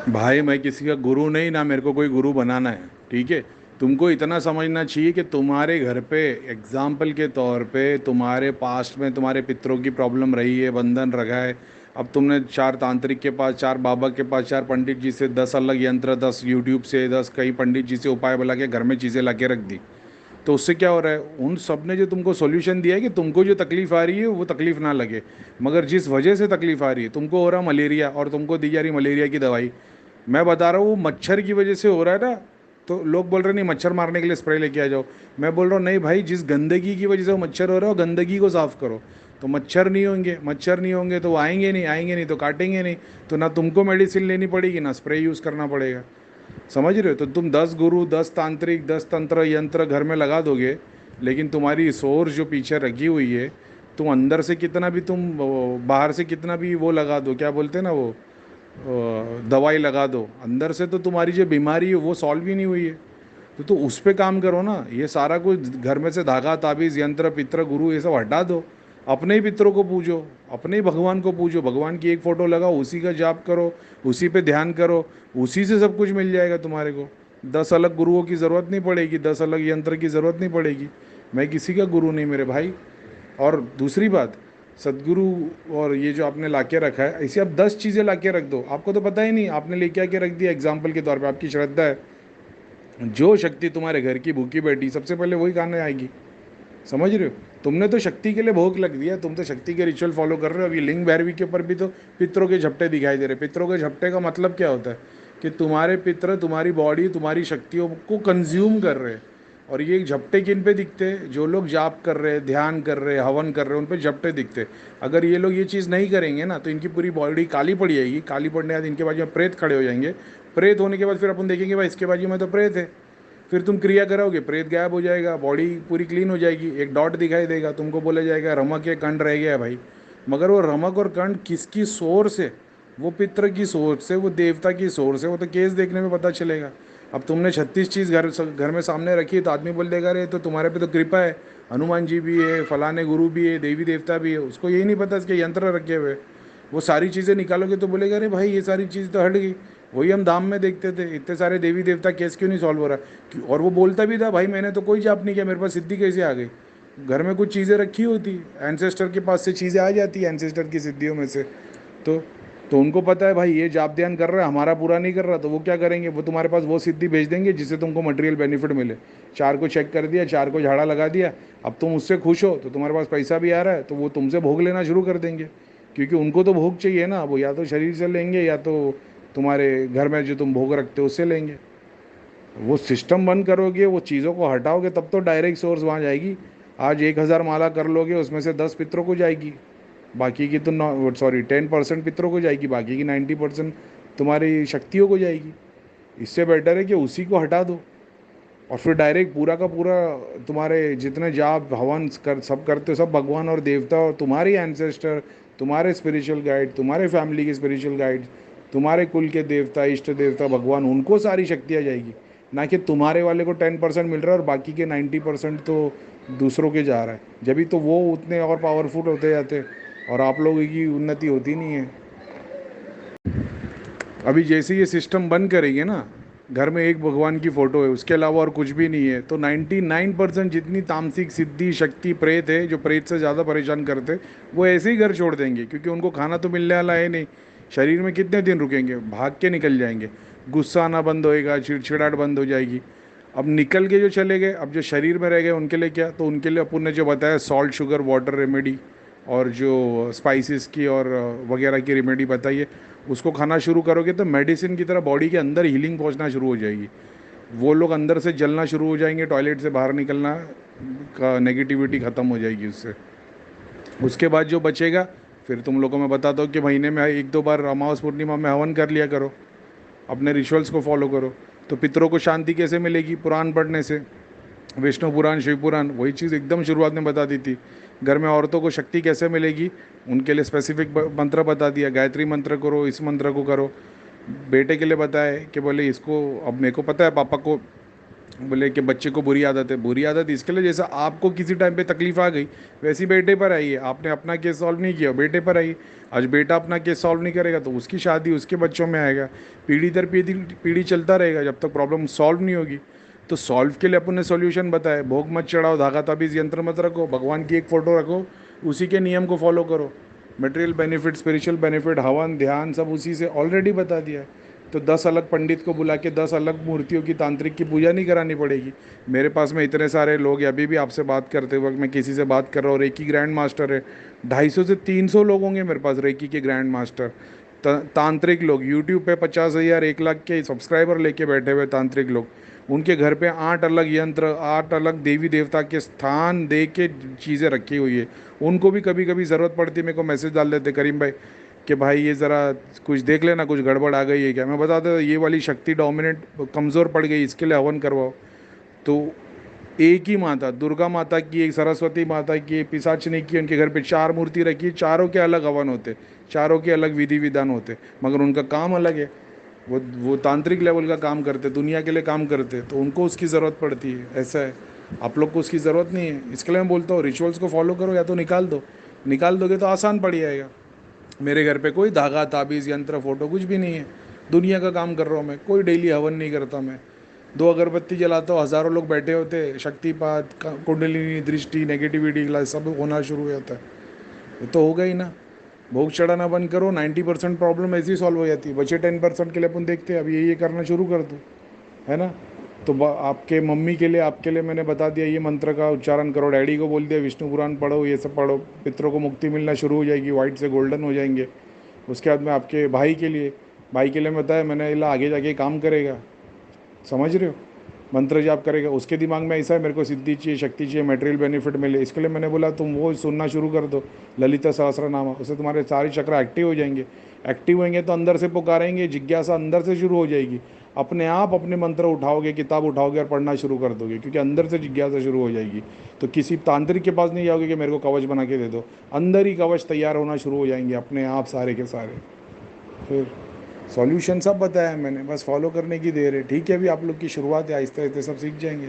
भाई मैं किसी का गुरु नहीं, ना मेरे को कोई गुरु बनाना है, ठीक है। तुमको इतना समझना चाहिए कि तुम्हारे घर पे एग्जाम्पल के तौर पे तुम्हारे पास्ट में तुम्हारे पितरों की प्रॉब्लम रही है, बंधन रखा है। अब तुमने चार तांत्रिक के पास, चार बाबा के पास, चार पंडित जी से 10 अलग यंत्र, 10 यूट्यूब से, 10 कई पंडित जी से उपाय बुला के घर में चीज़ें ला के रख दी। तो उससे क्या हो रहा है, उन सब ने जो तुमको सॉल्यूशन दिया है कि तुमको जो तकलीफ आ रही है वो तकलीफ ना लगे। मगर जिस वजह से तकलीफ आ रही है, तुमको हो रहा मलेरिया और तुमको दी जा रही मलेरिया की दवाई। मैं बता रहा हूँ वो मच्छर की वजह से हो रहा है ना। तो लोग बोल रहे नहीं मच्छर मारने के लिए स्प्रे लेके आ जाओ। मैं बोल रहा हूँ नहीं भाई, जिस गंदगी की वजह से वो मच्छर हो रहा है वो गंदगी को साफ करो। तो मच्छर नहीं होंगे, मच्छर नहीं होंगे तो वो आएंगे नहीं, आएंगे नहीं तो काटेंगे नहीं। तो ना तुमको मेडिसिन लेनी पड़ेगी ना स्प्रे यूज़ करना पड़ेगा। समझ रहे हो? तो तुम 10 गुरु, 10 तांत्रिक, 10 तंत्र यंत्र घर में लगा दोगे, लेकिन तुम्हारी सोर्स जो पीछे रखी हुई है, तुम अंदर से कितना भी तुम बाहर से कितना भी वो लगा दो, क्या बोलते हैं ना वो, दवाई लगा दो, अंदर से तो तुम्हारी जो बीमारी है वो सॉल्व ही नहीं हुई है। तो उस पे काम करो ना। ये सारा कुछ घर में से धागा ताबीज यंत्र पित्र गुरु ये सब हटा दो। अपने ही पितरों को पूजो, अपने ही भगवान को पूजो, भगवान की एक फ़ोटो लगाओ, उसी का जाप करो, उसी पे ध्यान करो। उसी से सब कुछ मिल जाएगा तुम्हारे को। 10 अलग गुरुओं की ज़रूरत नहीं पड़ेगी, 10 अलग यंत्र की ज़रूरत नहीं पड़ेगी। मैं किसी का गुरु नहीं मेरे भाई। और दूसरी बात, सदगुरु और ये जो आपने ला के रखा है, ऐसे आप 10 चीज़ें ला के रख दो, आपको तो पता ही नहीं, आपने लेके आके रख दिया एग्जाम्पल के तौर पे, आपकी श्रद्धा है। जो शक्ति तुम्हारे घर की भूखी बैठी सबसे पहले वही खाने आएगी। समझ रहे हो? तुमने तो शक्ति के लिए भोग लग दिया, तुम तो शक्ति के रिचुअल फॉलो कर रहे हो। अभी लिंग भैरवी के ऊपर भी तो पितरों के झपटे दिखाई दे रहे। पितरों के झपटे का मतलब क्या होता है कि तुम्हारे पितर तुम्हारी बॉडी तुम्हारी शक्तियों को कंज्यूम कर रहे हैं। और ये झपटे किन पे दिखते हैं? जो लोग जाप कर रहे हैं, ध्यान कर रहे हैं, हवन कर रहे हैं, उन पे झपटे दिखते हैं। अगर ये लोग ये चीज़ नहीं करेंगे ना तो इनकी पूरी बॉडी काली पड़ जाएगी। काली पड़ने के बाद इनके बाजू में प्रेत खड़े हो जाएंगे। प्रेत होने के बाद फिर अपन देखेंगे भाई इसके बाजू में तो प्रेत है। फिर तुम क्रिया करोगे, प्रेत गायब हो जाएगा, बॉडी पूरी क्लीन हो जाएगी, एक डॉट दिखाई देगा, तुमको बोला जाएगा रमक या कंड रह गया है भाई। मगर वो रमक और कंड किसकी सोर्स है? वो पित्र की सोर्स है, वो देवता की सोर्स है, वो तो केस देखने में पता चलेगा। अब तुमने 36 चीज़ घर घर में सामने रखी है तो आदमी बोल देगा रे तो तुम्हारे पे तो कृपा है, हनुमान जी भी है, फलाने गुरु भी है, देवी देवता भी है। उसको यही नहीं पता इसके यंत्र रखे हुए। वो सारी चीज़ें निकालोगे तो बोलेगा अरे भाई ये सारी चीज़ तो हट गई। वही हम धाम में देखते थे, इतने सारे देवी देवता केस क्यों नहीं सॉल्व हो रहा? और वो बोलता भी था भाई मैंने तो कोई जाप नहीं किया, मेरे पास सिद्धि कैसे आ गई? घर में कुछ चीज़ें रखी होती, एंसेस्टर के पास से चीज़ें आ जाती एंसेस्टर की सिद्धियों में से। तो तो उनको पता है भाई ये जाप ध्यान कर रहा है, हमारा पूरा नहीं कर रहा, तो वो क्या करेंगे, वो तुम्हारे पास वो सिद्धि भेज देंगे जिससे तुमको मटेरियल बेनिफिट मिले। चार को चेक कर दिया, चार को झाड़ा लगा दिया, अब तुम उससे खुश हो तो तुम्हारे पास पैसा भी आ रहा है, तो वो तुमसे भोग लेना शुरू कर देंगे। क्योंकि उनको तो भोग चाहिए ना, वो या तो शरीर से लेंगे या तो तुम्हारे घर में जो तुम भोग रखते हो उससे लेंगे। वो सिस्टम बंद करोगे, वो चीज़ों को हटाओगे, तब तो डायरेक्ट सोर्स वहाँ जाएगी। आज 1,000 माला कर लोगे, उसमें से 10 पितरों को जाएगी, बाकी की तो 10% पितरों को जाएगी, बाकी की 90% तुम्हारी शक्तियों को जाएगी। इससे बेटर है कि उसी को हटा दो और फिर डायरेक्ट पूरा का पूरा तुम्हारे जितने जाप हवन कर सब करते हो सब भगवान और देवता और तुम्हारी एंसेस्टर, तुम्हारे स्पिरिचुअल गाइड, तुम्हारे फैमिली के स्पिरिचुअल गाइड, तुम्हारे कुल के देवता इष्ट देवता भगवान, उनको सारी शक्तियाँ जाएगी। ना कि तुम्हारे वाले को 10% मिल रहा है और बाकी के 90% तो दूसरों के जा रहा है। जब तो वो उतने और पावरफुल होते जाते हैं और आप लोगों की उन्नति होती नहीं है। अभी जैसे ये सिस्टम बंद करेंगे ना, घर में एक भगवान की फ़ोटो है उसके अलावा और कुछ भी नहीं है, तो 99% जितनी तामसिक सिद्धि शक्ति प्रेत है जो प्रेत से ज़्यादा परेशान करते, वो ऐसे ही घर छोड़ देंगे। क्योंकि उनको खाना तो मिलने वाला है नहीं। शरीर में कितने दिन रुकेंगे, भाग के निकल जाएंगे। गुस्सा आना बंद होएगा, चिड़चिड़ाहट बंद हो जाएगी। अब निकल के जो चले गए, अब जो शरीर में रह गए उनके लिए क्या, तो उनके लिए अपन ने जो बताया सॉल्ट शुगर वाटर रेमेडी और जो स्पाइसेस की और वगैरह की रेमेडी बताई है, उसको खाना शुरू करोगे तो मेडिसिन की तरह बॉडी के अंदर हीलिंग पहुंचना शुरू हो जाएगी। वो लोग अंदर से जलना शुरू हो जाएंगे, टॉयलेट से बाहर निकलना का नेगेटिविटी ख़त्म हो जाएगी उससे। उसके बाद जो बचेगा फिर तुम लोगों को मैं बताता हूँ कि महीने में 1-2 बार अमावस पूर्णिमा में हवन कर लिया करो, अपने रिचुअल्स को फॉलो करो। तो पितरों को शांति कैसे मिलेगी? पुराण पढ़ने से, विष्णु पुराण शिव पुराण, वही चीज़ एकदम शुरुआत में बता दी थी। घर में औरतों को शक्ति कैसे मिलेगी, उनके लिए स्पेसिफिक मंत्र बता दिया, गायत्री मंत्र करो, इस मंत्र को करो। बेटे के लिए बताया कि बोले इसको, अब मेरे को पता है पापा को बोले कि बच्चे को बुरी आदत है, बुरी आदत इसके लिए जैसे आपको किसी टाइम पे तकलीफ आ गई वैसी बेटे पर आई है, आपने अपना केस सॉल्व नहीं किया बेटे पर आई। आज बेटा अपना केस सॉल्व नहीं करेगा तो उसकी शादी उसके बच्चों में आएगा, पीढ़ी दर पीढ़ी पीढ़ी चलता रहेगा जब तक प्रॉब्लम सॉल्व नहीं होगी। तो सॉल्व के लिए अपन ने सॉल्यूशन बताया, भोग मत चढ़ाओ, धागा ताबीज़ यंत्र मत रखो, भगवान की एक फ़ोटो रखो, उसी के नियम को फॉलो करो। मटेरियल बेनिफिट, स्पिरिचुअल बेनिफिट, हवन ध्यान सब उसी से ऑलरेडी बता दिया है। तो 10 अलग पंडित को बुला के 10 अलग मूर्तियों की तांत्रिक की पूजा नहीं करानी पड़ेगी। मेरे पास में इतने सारे लोग, अभी भी आपसे बात करते वक्त मैं किसी से बात कर रहा हूँ, रेकी ग्रैंड मास्टर है, 250 से 300 लोग होंगे मेरे पास रेकी के ग्रैंड मास्टर, तांत्रिक लोग यूट्यूब पे 50,000 1 लाख के सब्सक्राइबर लेके बैठे हुए तांत्रिक लोग। उनके घर पे 8 अलग यंत्र, 8 अलग देवी देवता के स्थान दे के चीज़ें रखी हुई है। उनको भी कभी कभी ज़रूरत पड़ती है, मेरे को मैसेज डाल देते करीम भाई कि भाई ये ज़रा कुछ देख लेना, कुछ गड़बड़ आ गई है क्या। मैं बताता ये वाली शक्ति डोमिनेंट कमज़ोर पड़ गई, इसके लिए हवन करवाओ। तो एक ही माता, दुर्गा माता की, एक सरस्वती माता की, पिशाचिनी की, उनके घर पे 4 मूर्ति रखी है, चारों के अलग हवन होते, चारों के अलग विधि विधान होते, मगर उनका काम अलग है। वो तांत्रिक लेवल का काम करते, दुनिया के लिए काम करते, तो उनको उसकी ज़रूरत पड़ती है। ऐसा है, आप लोग को उसकी ज़रूरत नहीं है। इसके लिए मैं बोलता हूँ रिचुअल्स को फॉलो करो, या तो निकाल दो, निकाल दोगे तो आसान पड़ जाएगा। मेरे घर पे कोई धागा ताबीज़ यंत्र फोटो कुछ भी नहीं है, दुनिया का काम कर रहा हूँ मैं, कोई डेली हवन नहीं करता मैं। 2 अगरबत्ती जलाता हूँ, हज़ारों लोग बैठे होते, शक्तिपात कुंडलिनी दृष्टि नेगेटिविटी क्लास सब होना शुरू हो जाता है। ये तो होगा ही ना। भोग चढ़ाना बंद करो, 90% प्रॉब्लम ऐसी सॉल्व हो जाती है। बचे 10% के लिए अपन देखते हैं, अब ये करना शुरू कर दो, है ना। तो आपके मम्मी के लिए, आपके लिए मैंने बता दिया, ये मंत्र का उच्चारण करो, डैडी को बोल दिया विष्णु पुराण पढ़ो, ये सब पढ़ो, पितरों को मुक्ति मिलना शुरू हो जाएगी, वाइट से गोल्डन हो जाएंगे। उसके बाद में आपके भाई के लिए मैं बताया मैंने, इला आगे जाके काम करेगा, समझ रहे हो। मंत्र जाप करेगा, उसके दिमाग में ऐसा है मेरे को सिद्धि चाहिए, शक्ति चाहिए, मटेरियल बेनिफिट मिले, इसके लिए मैंने बोला तुम वो सुनना शुरू कर दो, ललिता सहस्रनामा, उससे तुम्हारे सारे चक्र एक्टिव हो जाएंगे। एक्टिव होंगे तो अंदर से पुकारेंगे, जिज्ञासा अंदर से शुरू हो जाएगी, अपने आप अपने मंत्र उठाओगे, किताब उठाओगे और पढ़ना शुरू कर दोगे, क्योंकि अंदर से जिज्ञासा शुरू हो जाएगी। तो किसी तांत्रिक के पास नहीं जाओगे कि मेरे को कवच बना के दे दो, अंदर ही कवच तैयार होना शुरू हो जाएंगे अपने आप सारे के सारे। फिर सॉल्यूशन सब बताया मैंने, बस फॉलो करने की देर है। ठीक है, अभी आप लोग की शुरुआत है, आहिस्ते आहिस्ते सब सीख जाएंगे।